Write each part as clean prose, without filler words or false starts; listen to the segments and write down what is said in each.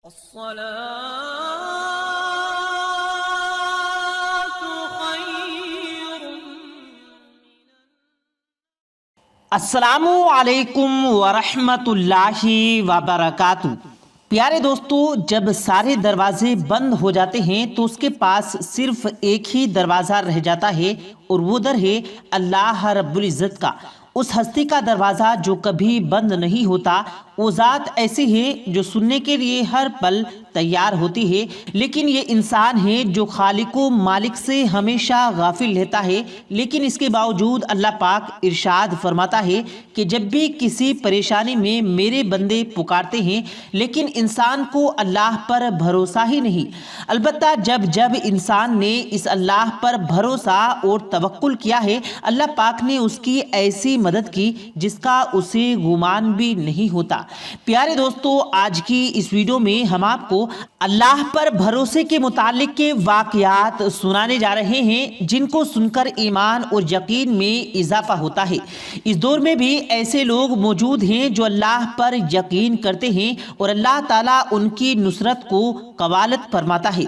अस्सलामु अलैकुम वरहमतुल्लाहि वबरकातुहू। प्यारे दोस्तों, जब सारे दरवाजे बंद हो जाते हैं तो उसके पास सिर्फ एक ही दरवाज़ा रह जाता है और वो दर है अल्लाह रब्बुल इज़्ज़त का। उस हस्ती का दरवाज़ा जो कभी बंद नहीं होता। वो ज़ात ऐसी है जो सुनने के लिए हर पल तैयार होती है, लेकिन ये इंसान है जो खालिको मालिक से हमेशा गाफिल रहता है। लेकिन इसके बावजूद अल्लाह पाक इरशाद फरमाता है कि जब भी किसी परेशानी में मेरे बंदे पुकारते हैं, लेकिन इंसान को अल्लाह पर भरोसा ही नहीं। अलबत्ता जब जब इंसान ने इस अल्लाह पर भरोसा और तवक्कुल किया है, अल्लाह पाक ने उसकी ऐसी मदद की जिसका उसे गुमान भी नहीं होता। प्यारे दोस्तों, आज की इस वीडियो में हम आपको अल्लाह पर भरोसे के मुतालिक के वाकयात सुनाने जा रहे हैं, जिनको सुनकर ईमान और यकीन में इजाफा होता है। इस दौर में भी ऐसे लोग मौजूद हैं जो अल्लाह पर यकीन करते हैं और अल्लाह ताला उनकी नुसरत को कवालत फरमाता है।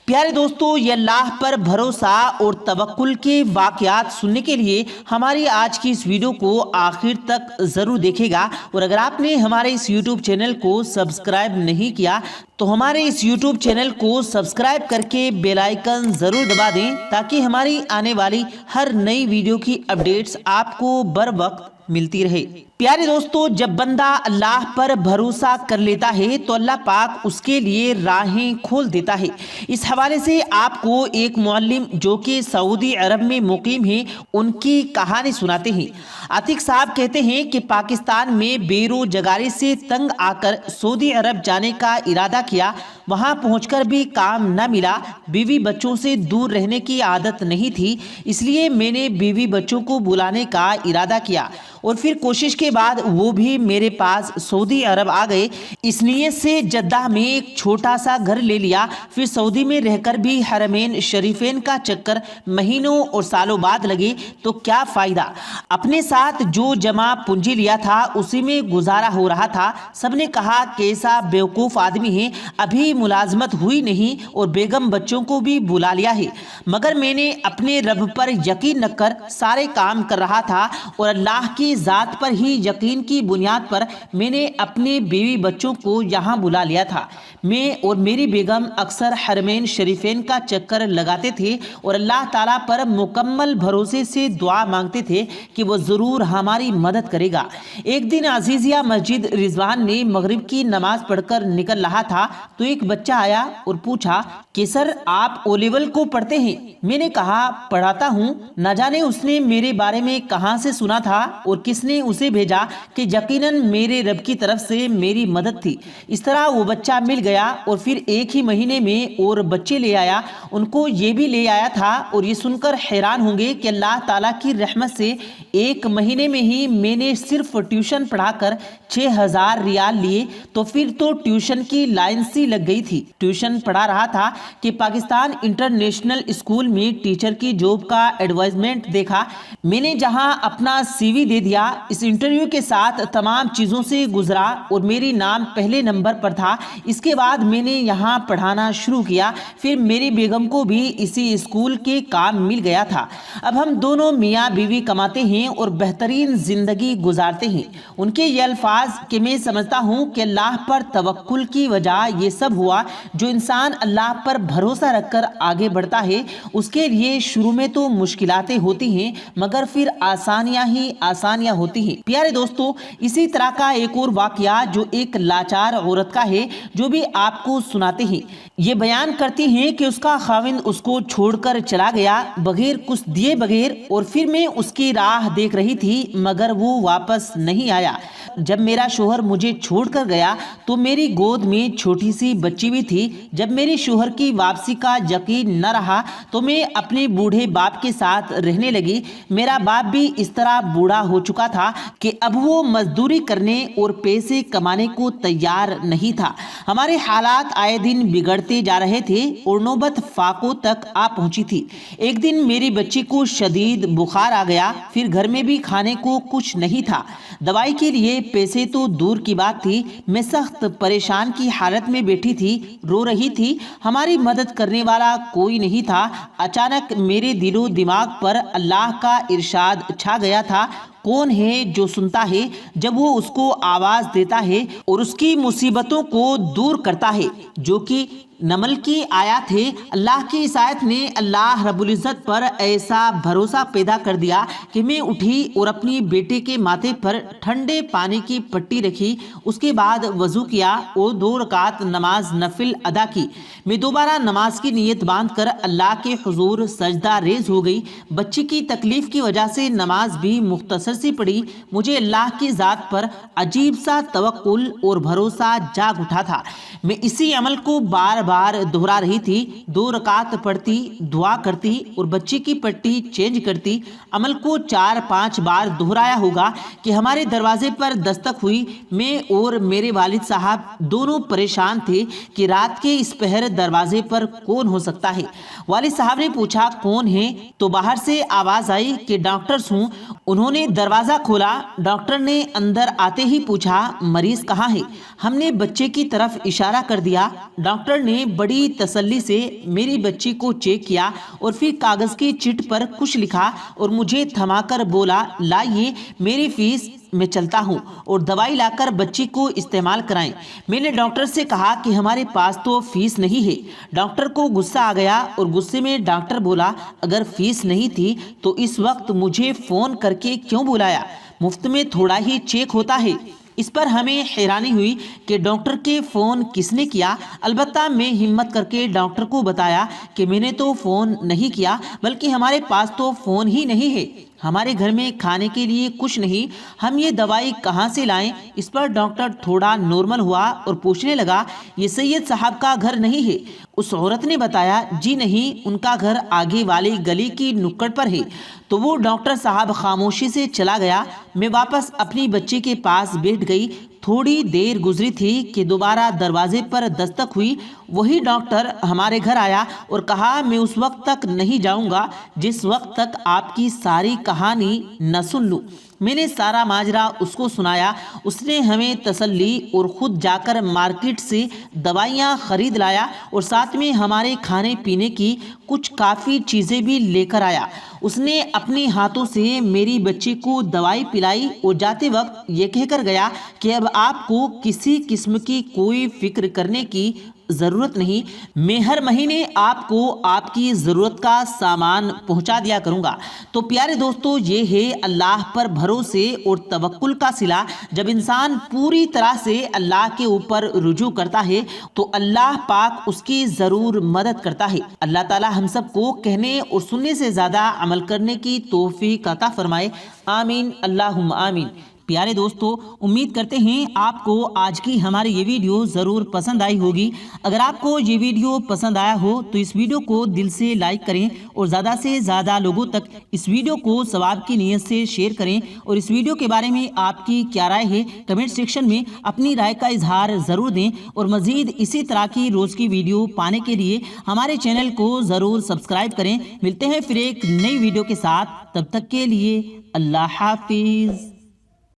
प्यारे दोस्तों, ये अल्लाह पर भरोसा और तवक्कुल के वाकयात सुनने के लिए हमारी आज की इस वीडियो को आखिर तक ज़रूर देखेगा। और अगर आपने हमारे इस यूट्यूब चैनल को सब्सक्राइब नहीं किया तो हमारे इस यूट्यूब चैनल को सब्सक्राइब करके बेल आइकन ज़रूर दबा दें, ताकि हमारी आने वाली हर नई वीडियो की अपडेट्स आपको बर वक्त मिलती रहे। प्यारे दोस्तों, जब बंदा अल्लाह पर भरोसा कर लेता है तो अल्लाह पाक उसके लिए राहें खोल देता है। इस हवाले से आपको एक मुअल्लिम जो कि सऊदी अरब में मुकीम है, उनकी कहानी सुनाते हैं। आतिक साहब कहते हैं कि पाकिस्तान में बेरोजगारी से तंग आकर सऊदी अरब जाने का इरादा किया। वहां पहुंचकर भी काम न मिला। बीवी बच्चों से दूर रहने की आदत नहीं थी, इसलिए मैंने बीवी बच्चों को बुलाने का इरादा किया और फिर कोशिश के बाद वो भी मेरे पास सऊदी अरब आ गए। इस नियत से जद्दा में एक छोटा सा घर ले लिया। फिर सऊदी में रहकर भी हरमैन शरीफैन का चक्कर महीनों और सालों बाद लगे तो क्या फ़ायदा। अपने साथ जो जमा पूंजी लिया था उसी में गुजारा हो रहा था। सबने कहा कैसा बेवकूफ़ आदमी है, अभी मुलाजमत हुई नहीं और बेगम बच्चों को भी बुला लिया है। मगर मैंने अपने रब पर यकीन न कर सारे काम कर रहा था और अल्लाह की ज़ात पर ही यकीन की बुनियाद पर मैंने अपने बीवी बच्चों को यहाँ बुला लिया था। मैं और मेरी बेगम अक्सर हरमैन शरीफैन का चक्कर लगाते थे और अल्लाह ताला पर मुकम्मल भरोसे से दुआ मांगते थे कि वो ज़रूर हमारी मदद करेगा। एक दिन अजीज़िया मस्जिद रिजवान ने मगरिब की नमाज पढ़कर निकल रहा था तो एक बच्चा आया और पूछा कि सर, आप ओ लेवल को पढ़ते हैं? मैंने कहा पढ़ाता हूँ। न जाने उसने मेरे बारे में कहाँ से सुना था और किसने उसे भेजा कि यकीनन मेरे रब की तरफ से मेरी मदद थी। इस तरह वो बच्चा मिल गया और फिर एक ही महीने में और बच्चे ले आया। उनको ये भी ले आया था और ये सुनकर हैरान होंगे कि अल्लाह ताला की रहमत से एक महीने में ही मैंने सिर्फ ट्यूशन पढ़ाकर 6000 रियाल लिए। तो फिर तो ट्यूशन की लाइन सी लग गई थी। ट्यूशन पढ़ा रहा था कि पाकिस्तान इंटरनेशनल स्कूल में टीचर की जॉब का एडवर्टाइजमेंट देखा। मैंने जहां अपना सीवी दे दिया। इस इंटरव्यू के साथ तमाम चीज़ों से गुजरा और मेरी नाम पहले नंबर पर था। इसके बाद मैंने यहाँ पढ़ाना शुरू किया। फिर मेरी बेगम को भी इसी स्कूल के काम मिल गया था। अब हम दोनों मियाँ बीवी कमाते हैं और बेहतरीन ज़िंदगी गुजारते हैं। उनके ये अल्फाज कि मैं समझता हूँ कि अल्लाह पर तवक्कुल की वजह ये सब हुआ। जो इंसान अल्लाह पर भरोसा रखकर आगे बढ़ता है उसके लिए शुरू में तो मुश्किलातें होती हैं, मगर फिर आसानियाँ ही आसानियाँ होती हैं। प्यारे दोस्तों, इसी तरह का एक और वाकया जो एक लाचार औरत का है, जो भी आपको सुनाते हैं। ये बयान करती हैं कि उसका खाविंद उसको छोड़कर चला गया बगैर कुछ दिए बगैर, और फिर मैं उसकी राह देख रही थी मगर वो वापस नहीं आया। जब मेरा शोहर मुझे छोड़कर गया तो मेरी गोद में छोटी सी बच्ची भी थी। जब मेरे शोहर की वापसी का यकीन न रहा तो मैं अपने बूढ़े बाप के साथ रहने लगी। मेरा बाप भी इस तरह बूढ़ा हो चुका था कि अब वो मजदूरी करने और पैसे कमाने को तैयार नहीं था। हमारे हालात आए दिन बिगड़ते करते जा रहे थे और नौबत फाकों तक आ पहुंची थी। एक दिन मेरी बच्ची को शदीद बुखार आ गया, फिर घर में भी खाने को कुछ नहीं था। दवाई के लिए पैसे तो दूर की बात थी, मैं सख्त परेशान की हालत में बैठी थी, रो रही थी। हमारी मदद करने वाला कोई नहीं था। अचानक मेरे दिलो दिमाग पर अल्लाह का इरशाद छा गया था, कौन है जो सुनता है जब वो उसको आवाज देता है और उसकी मुसीबतों को दूर करता है। जो कि नमल की आयत है। अल्लाह की इस आयत ने अल्लाह रब्बुल इज़्ज़त पर ऐसा भरोसा पैदा कर दिया कि मैं उठी और अपनी बेटे के माथे पर ठंडे पानी की पट्टी रखी। उसके बाद वज़ू किया और 2 रकात नमाज नफिल अदा की। मैं दोबारा नमाज की नीयत बांध कर अल्लाह के हुजूर सजदा रेज हो गई। बच्ची की तकलीफ की वजह से नमाज भी मुख्तसर सी पड़ी। मुझे अल्लाह की ज़ात पर अजीब सा तवक्कुल और भरोसा जाग उठा था। मैं इसी अमल को बार बार दोहरा रही थी। 2 रकात पढ़ती, दुआ करती और बच्ची की पट्टी चेंज करती। अमल को 4-5 बार दोहराया होगा कि हमारे दरवाजे पर दस्तक हुई। मैं और मेरे वालिद साहब दोनों परेशान थे कि रात के इस पहर दरवाजे पर कौन हो सकता है। वालिद साहब ने पूछा कौन है, तो बाहर से आवाज आई कि डॉक्टर्स हूँ। उन्होंने दरवाजा खोला। डॉक्टर ने अंदर आते ही पूछा मरीज कहाँ है। हमने बच्चे की तरफ इशारा कर दिया। डॉक्टर ने बड़ी तसल्ली से मेरी बच्ची को चेक किया और फिर कागज की चिट पर कुछ लिखा और मुझे थमाकर बोला, लाइए मेरी फीस, मैं चलता हूँ और दवाई लाकर बच्ची को इस्तेमाल कराएं। मैंने डॉक्टर से कहा कि हमारे पास तो फीस नहीं है। डॉक्टर को गुस्सा आ गया और गुस्से में डॉक्टर बोला, अगर फीस नहीं थी तो इस वक्त मुझे फोन करके क्यों बुलाया, मुफ्त में थोड़ा ही चेक होता है। इस पर हमें हैरानी हुई कि डॉक्टर के फ़ोन किसने किया। अलबत्ता मैं हिम्मत करके डॉक्टर को बताया कि मैंने तो फ़ोन नहीं किया, बल्कि हमारे पास तो फ़ोन ही नहीं है, हमारे घर में खाने के लिए कुछ नहीं, हम ये दवाई कहाँ से लाएं। इस पर डॉक्टर थोड़ा नॉर्मल हुआ और पूछने लगा, ये सैयद साहब का घर नहीं है। उस औरत ने बताया, जी नहीं, उनका घर आगे वाली गली की नुक्कड़ पर है। तो वो डॉक्टर साहब खामोशी से चला गया। मैं वापस अपनी बच्ची के पास बैठ गई। थोड़ी देर गुजरी थी कि दोबारा दरवाजे पर दस्तक हुई। वही डॉक्टर हमारे घर आया और कहा, मैं उस वक्त तक नहीं जाऊंगा जिस वक्त तक आपकी सारी कहानी न सुन लूं। मैंने सारा माजरा उसको सुनाया। उसने हमें तसल्ली और खुद जाकर मार्केट से दवाइयाँ खरीद लाया और साथ में हमारे खाने पीने की कुछ काफ़ी चीज़ें भी लेकर आया। उसने अपने हाथों से मेरी बच्ची को दवाई पिलाई और जाते वक्त ये कहकर गया कि अब आपको किसी किस्म की कोई फिक्र करने की ज़रूरत नहीं, मैं हर महीने आपको आपकी ज़रूरत का सामान पहुंचा दिया करूंगा। तो प्यारे दोस्तों, ये है अल्लाह पर भरोसे और तवक्कुल का सिला। जब इंसान पूरी तरह से अल्लाह के ऊपर रुजू करता है तो अल्लाह पाक उसकी ज़रूर मदद करता है। अल्लाह ताला हम सबको कहने और सुनने से ज़्यादा अमल करने की तौफीक अता फरमाए। आमीन, अल्लाहुम्मा आमीन। प्यारे दोस्तों, उम्मीद करते हैं आपको आज की हमारी ये वीडियो ज़रूर पसंद आई होगी। अगर आपको ये वीडियो पसंद आया हो तो इस वीडियो को दिल से लाइक करें और ज़्यादा से ज़्यादा लोगों तक इस वीडियो को सवाब की नीयत से शेयर करें। और इस वीडियो के बारे में आपकी क्या राय है, कमेंट सेक्शन में अपनी राय का इजहार ज़रूर दें। और मज़ीद इसी तरह की रोज़ की वीडियो पाने के लिए हमारे चैनल को ज़रूर सब्सक्राइब करें। मिलते हैं फिर एक नई वीडियो के साथ, तब तक के लिए अल्लाह हाफिज़।